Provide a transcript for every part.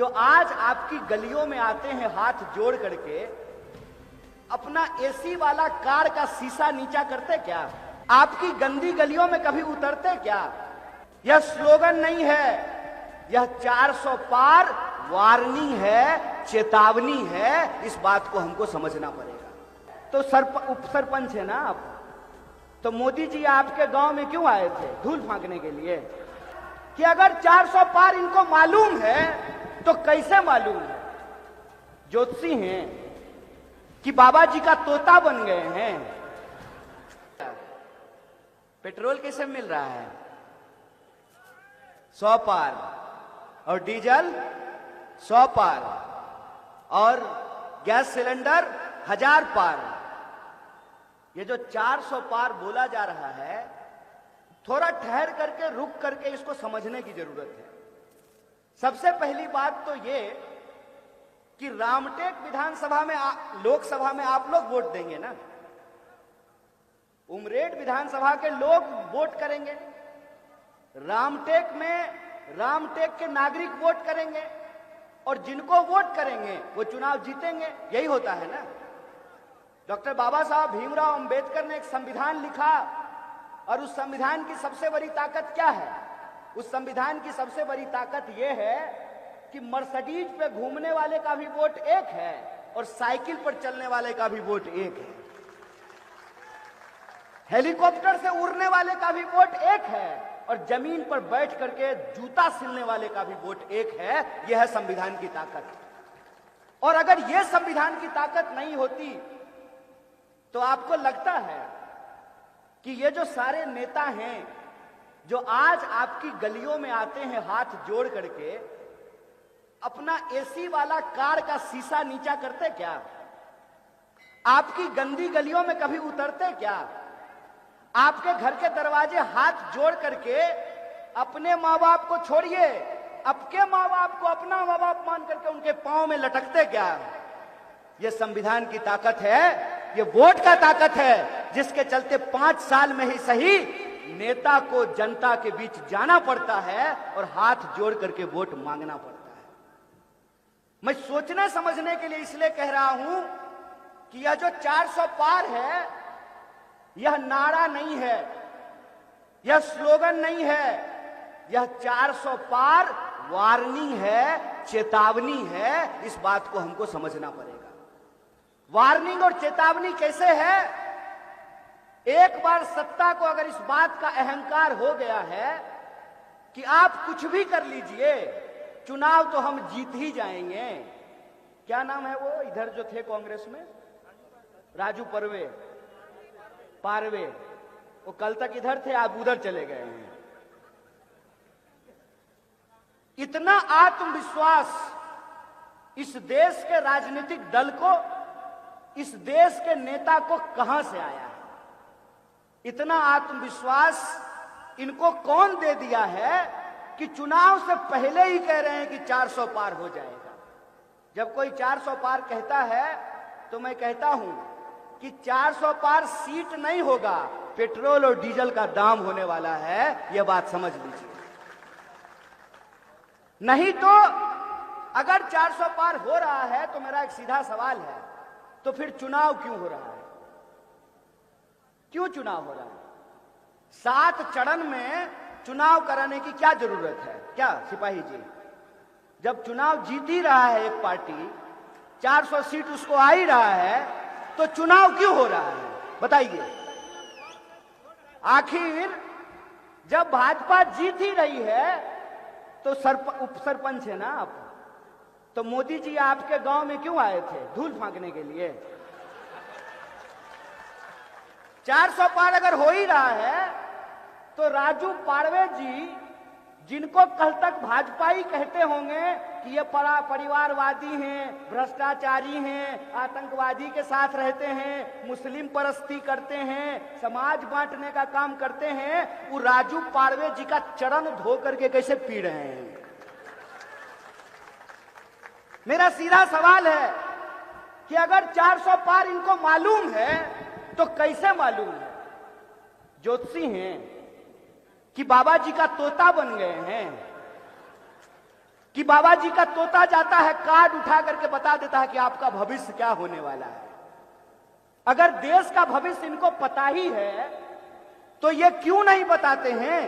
जो आज आपकी गलियों में आते हैं हाथ जोड़ करके, अपना एसी वाला कार का शीशा नीचा करते क्या? आपकी गंदी गलियों में कभी उतरते क्या? यह स्लोगन नहीं है, यह 400 पार वार्निंग है, चेतावनी है। इस बात को हमको समझना पड़ेगा। तो उप सरपंच है ना आप, तो मोदी जी आपके गांव में क्यों आए थे? धूल फांकने के लिए? कि अगर 400 पार इनको मालूम है तो कैसे मालूम है? ज्योतिषी हैं कि बाबा जी का तोता बन गए हैं? पेट्रोल कैसे मिल रहा है? 100 पार, और डीजल 100 पार, और गैस सिलेंडर 1000 पार। ये जो 400 पार बोला जा रहा है, थोड़ा ठहर करके रुक करके इसको समझने की जरूरत है। सबसे पहली बात तो ये कि रामटेक विधानसभा में लोकसभा में आप लोग वोट देंगे ना? उमरेड विधानसभा के लोग वोट करेंगे, रामटेक में रामटेक के नागरिक वोट करेंगे, और जिनको वोट करेंगे वो चुनाव जीतेंगे। यही होता है ना। डॉक्टर बाबा साहब भीमराव अंबेडकर ने एक संविधान लिखा, और उस संविधान की सबसे बड़ी ताकत क्या है? उस संविधान की सबसे बड़ी ताकत यह है कि मर्सिडीज पे घूमने वाले का भी वोट एक है, और साइकिल पर चलने वाले का भी वोट एक है, हेलीकॉप्टर से उड़ने वाले का भी वोट एक है, और जमीन पर बैठ करके जूता सिलने वाले का भी वोट एक है। यह है संविधान की ताकत। और अगर यह संविधान की ताकत नहीं होती तो आपको लगता है कि ये जो सारे नेता हैं जो आज आपकी गलियों में आते हैं हाथ जोड़ करके, अपना एसी वाला कार का शीशा नीचा करते क्या? आपकी गंदी गलियों में कभी उतरते क्या? आपके घर के दरवाजे हाथ जोड़ करके अपने माँ बाप को छोड़िए, आपके माँ बाप को अपना माँ बाप मान करके उनके पांव में लटकते क्या? यह संविधान की ताकत है, ये वोट का ताकत है, जिसके चलते 5 साल में ही सही नेता को जनता के बीच जाना पड़ता है और हाथ जोड़ करके वोट मांगना पड़ता है। मैं सोचने समझने के लिए इसलिए कह रहा हूं कि यह जो 400 पार है, यह नारा नहीं है, यह स्लोगन नहीं है, यह 400 पार वार्निंग है, चेतावनी है। इस बात को हमको समझना पड़ेगा। वार्निंग और चेतावनी कैसे है? एक बार सत्ता को अगर इस बात का अहंकार हो गया है कि आप कुछ भी कर लीजिए, चुनाव तो हम जीत ही जाएंगे। क्या नाम है वो इधर जो थे कांग्रेस में? राजू पारवे, वो कल तक इधर थे, आप उधर चले गए हैं। इतना आत्मविश्वास इस देश के राजनीतिक दल को, इस देश के नेता को कहां से आया है? इतना आत्मविश्वास इनको कौन दे दिया है कि चुनाव से पहले ही कह रहे हैं कि 400 पार हो जाएगा? जब कोई 400 पार कहता है तो मैं कहता हूं कि 400 पार सीट नहीं होगा, पेट्रोल और डीजल का दाम होने वाला है। यह बात समझ लीजिए। नहीं तो अगर 400 पार हो रहा है तो मेरा एक सीधा सवाल है, तो फिर चुनाव क्यों हो रहा है? क्यों चुनाव हो रहा है? 7 चरण में चुनाव कराने की क्या जरूरत है? क्या सिपाही जी, जब चुनाव जीत ही रहा है एक पार्टी, 400 सीट उसको आ ही रहा है, तो चुनाव क्यों हो रहा है? बताइए। आखिर जब भाजपा जीत ही रही है तो उप सरपंच है ना आप, तो मोदी जी आपके गांव में क्यों आए थे? धूल फांकने के लिए? 400 पार अगर हो ही रहा है तो राजू पारवे जी, जिनको कल तक भाजपा ही कहते होंगे कि ये परिवारवादी हैं, भ्रष्टाचारी हैं, आतंकवादी के साथ रहते हैं, मुस्लिम परस्ती करते हैं, समाज बांटने का काम करते हैं, वो राजू पारवे जी का चरण धो करके कैसे पी रहे हैं? मेरा सीधा सवाल है कि अगर 400 पार इनको मालूम है तो कैसे मालूम है? ज्योतिषी हैं कि बाबा जी का तोता बन गए हैं, कि बाबा जी का तोता जाता है कार्ड उठा करके बता देता है कि आपका भविष्य क्या होने वाला है। अगर देश का भविष्य इनको पता ही है तो ये क्यों नहीं बताते हैं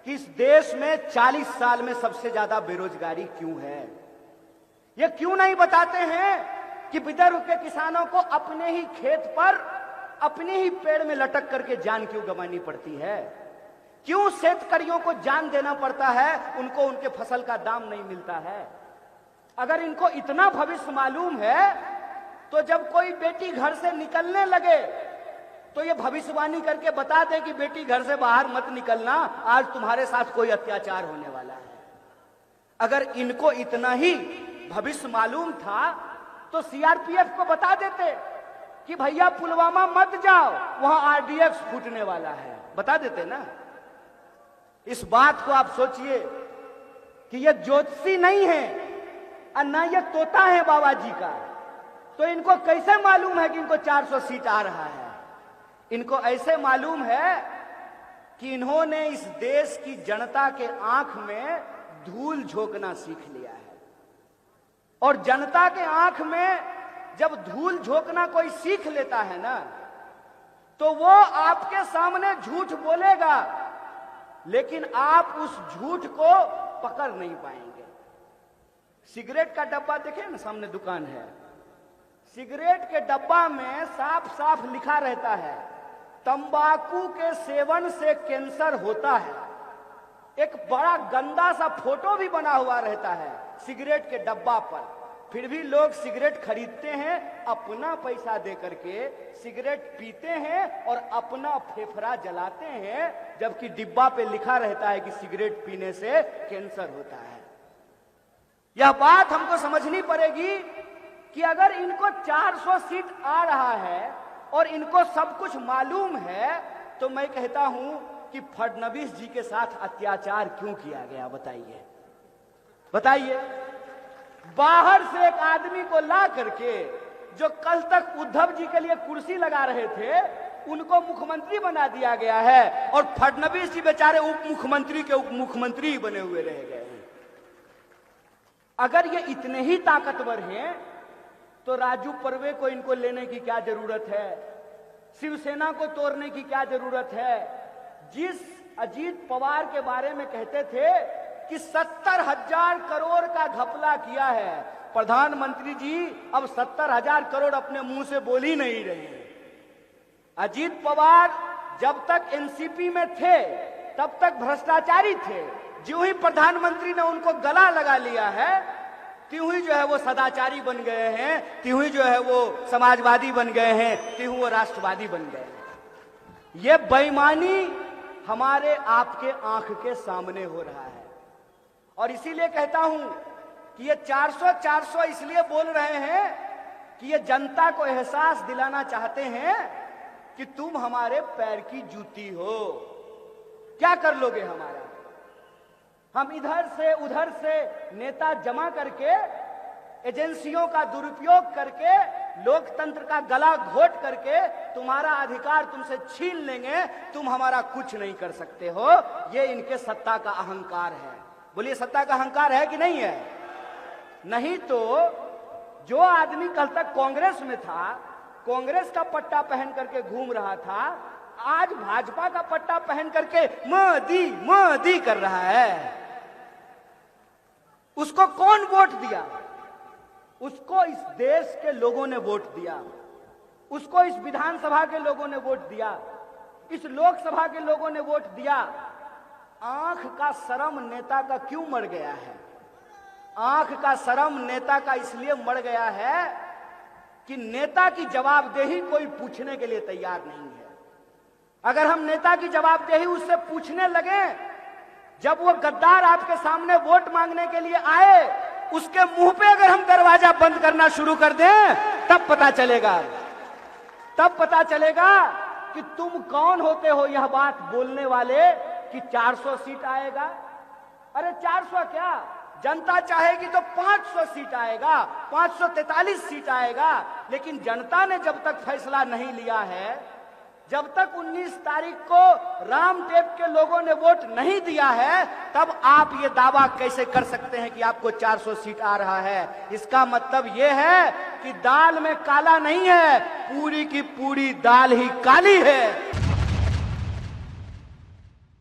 कि इस देश में 40 साल में सबसे ज्यादा बेरोजगारी क्यों है। ये क्यों नहीं बताते हैं कि विदर्भ के किसानों को अपने ही खेत पर अपने ही पेड़ में लटक करके जान क्यों गंवानी पड़ती है। क्यों शेतकरियों को जान देना पड़ता है, उनको उनके फसल का दाम नहीं मिलता है। अगर इनको इतना भविष्य मालूम है तो जब कोई बेटी घर से निकलने लगे तो ये भविष्यवाणी करके बता दे कि बेटी घर से बाहर मत निकलना, आज तुम्हारे साथ कोई अत्याचार होने वाला है। अगर इनको इतना ही भविष्य मालूम था तो सीआरपीएफ को बता देते कि भैया पुलवामा मत जाओ, वहां आरडीएक्स फूटने वाला है, बता देते ना। इस बात को आप सोचिए कि ये ज्योतिषी नहीं है और ना ये तोता है बाबा जी का, तो इनको कैसे मालूम है कि इनको 400 सीट आ रहा है। इनको ऐसे मालूम है कि इन्होंने इस देश की जनता के आंख में धूल झोंकना सीख लिया है। और जनता के आंख में जब धूल झोंकना कोई सीख लेता है ना, तो वो आपके सामने झूठ बोलेगा, लेकिन आप उस झूठ को पकड़ नहीं पाएंगे। सिगरेट का डब्बा देखें ना, सामने दुकान है, सिगरेट के डब्बा में साफ साफ लिखा रहता है तंबाकू के सेवन से कैंसर होता है। एक बड़ा गंदा सा फोटो भी बना हुआ रहता है सिगरेट के डब्बा पर, फिर भी लोग सिगरेट खरीदते हैं, अपना पैसा दे करके सिगरेट पीते हैं और अपना फेफड़ा जलाते हैं, जबकि डिब्बा पे लिखा रहता है कि सिगरेट पीने से कैंसर होता है। यह बात हमको समझनी पड़ेगी कि अगर इनको 400 सीट आ रहा है और इनको सब कुछ मालूम है, तो मैं कहता हूं कि फडणवीस जी के साथ अत्याचार क्यों किया गया, बताइए बताइए। बाहर से एक आदमी को ला करके, जो कल तक उद्धव जी के लिए कुर्सी लगा रहे थे, उनको मुख्यमंत्री बना दिया गया है, और फडणवीस जी बेचारे उप मुख्यमंत्री के उप मुख्यमंत्री बने हुए रह गए हैं। अगर ये इतने ही ताकतवर हैं तो राजू पर्वे को इनको लेने की क्या जरूरत है, शिवसेना को तोड़ने की क्या जरूरत है। जिस अजीत पवार के बारे में कहते थे कि 70,000 करोड़ का घपला किया है, प्रधानमंत्री जी अब 70,000 करोड़ अपने मुंह से बोल ही नहीं रहे हैं। अजीत पवार जब तक एनसीपी में थे तब तक भ्रष्टाचारी थे, जो ही प्रधानमंत्री ने उनको गला लगा लिया है त्यों ही जो है वो सदाचारी बन गए हैं, त्यों ही जो है वो समाजवादी बन गए हैं, त्यों वो राष्ट्रवादी बन गए हैं। ये बेईमानी हमारे आपके आंख के सामने हो रहा है, और इसीलिए कहता हूं कि ये 400 इसलिए बोल रहे हैं कि ये जनता को एहसास दिलाना चाहते हैं कि तुम हमारे पैर की जूती हो, क्या कर लोगे हमारा। हम इधर से उधर से नेता जमा करके, एजेंसियों का दुरुपयोग करके, लोकतंत्र का गला घोट करके तुम्हारा अधिकार तुमसे छीन लेंगे, तुम हमारा कुछ नहीं कर सकते हो। ये इनके सत्ता का अहंकार है। बोलिए, सत्ता का अहंकार है कि नहीं है? नहीं तो जो आदमी कल तक कांग्रेस में था, कांग्रेस का पट्टा पहन करके घूम रहा था, आज भाजपा का पट्टा पहन करके मोदी मोदी कर रहा है। उसको कौन वोट दिया? उसको इस देश के लोगों ने वोट दिया, उसको इस विधानसभा के लोगों ने वोट दिया, इस लोकसभा के लोगों ने वोट दिया। आंख का शर्म नेता का क्यों मर गया है? आंख का शर्म नेता का इसलिए मर गया है कि नेता की जवाबदेही कोई पूछने के लिए तैयार नहीं है। अगर हम नेता की जवाबदेही उससे पूछने लगे, जब वो गद्दार आपके सामने वोट मांगने के लिए आए, उसके मुंह पे अगर हम दरवाजा बंद करना शुरू कर दें, तब पता चलेगा कि तुम कौन होते हो यह बात बोलने वाले कि 400 सीट आएगा। अरे 400 क्या, जनता चाहेगी तो 500 सीट आएगा, 543 सीट आएगा, लेकिन जनता ने जब तक फैसला नहीं लिया है, जब तक 19 तारीख को रामटेप के लोगों ने वोट नहीं दिया है, तब आप ये दावा कैसे कर सकते हैं कि आपको 400 सीट आ रहा है? इसका मतलब ये है कि दाल में काला नहीं है, पूरी की पूरी दाल ही काली है।